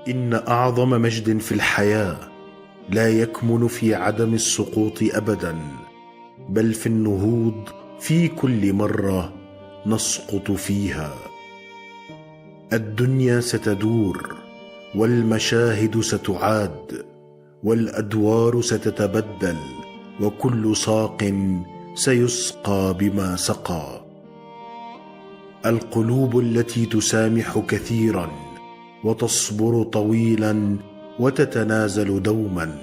إن أعظم مجد في الحياة لا يكمن في عدم السقوط أبدا، بل في النهوض في كل مرة نسقط فيها. الدنيا ستدور، والمشاهد ستعاد، والأدوار ستتبدل، وكل ساق سيسقى بما سقى. القلوب التي تسامح كثيرا وتصبر طويلا وتتنازل دوما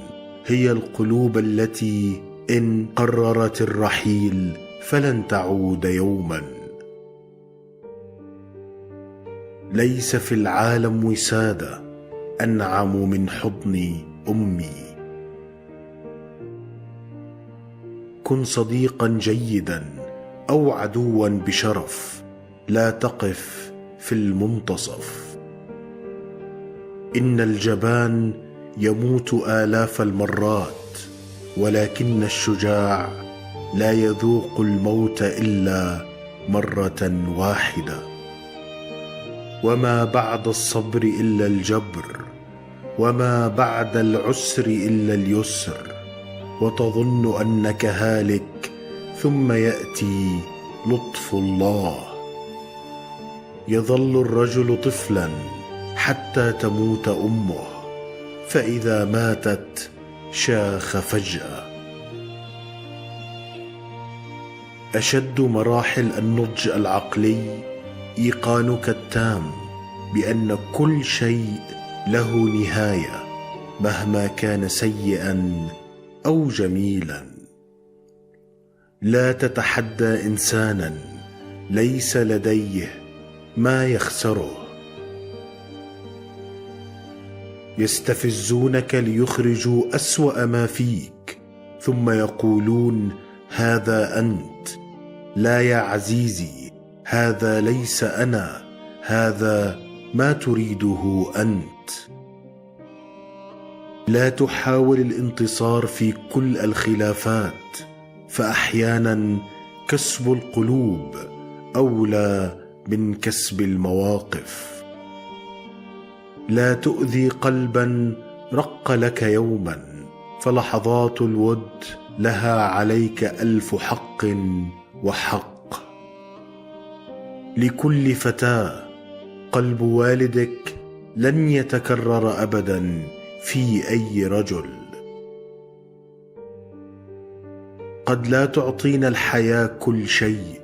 هي القلوب التي إن قررت الرحيل فلن تعود يوما. ليس في العالم وسادة أنعم من حضن أمي. كن صديقا جيدا أو عدوا بشرف، لا تقف في المنتصف. إن الجبان يموت آلاف المرات، ولكن الشجاع لا يذوق الموت إلا مرة واحدة. وما بعد الصبر إلا الجبر، وما بعد العسر إلا اليسر. وتظن أنك هالك، ثم يأتي لطف الله. يظل الرجل طفلا حتى تموت أمه، فإذا ماتت شاخ فجأة. أشد مراحل النضج العقلي إيقانك التام بأن كل شيء له نهاية، مهما كان سيئا أو جميلا. لا تتحدى إنسانا ليس لديه ما يخسره. يستفزونك ليخرجوا أسوأ ما فيك، ثم يقولون هذا أنت. لا يا عزيزي، هذا ليس أنا، هذا ما تريده أنت. لا تحاول الانتصار في كل الخلافات، فأحيانا كسب القلوب أولى من كسب المواقف. لا تؤذي قلبا رق لك يوما، فلحظات الود لها عليك ألف حق وحق. لكل فتاة قلب والدك لن يتكرر أبدا في أي رجل. قد لا تعطينا الحياة كل شيء،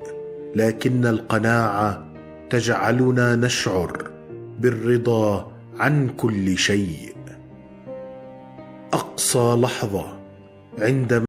لكن القناعة تجعلنا نشعر بالرضا عن كل شيء. أقصى لحظة عندما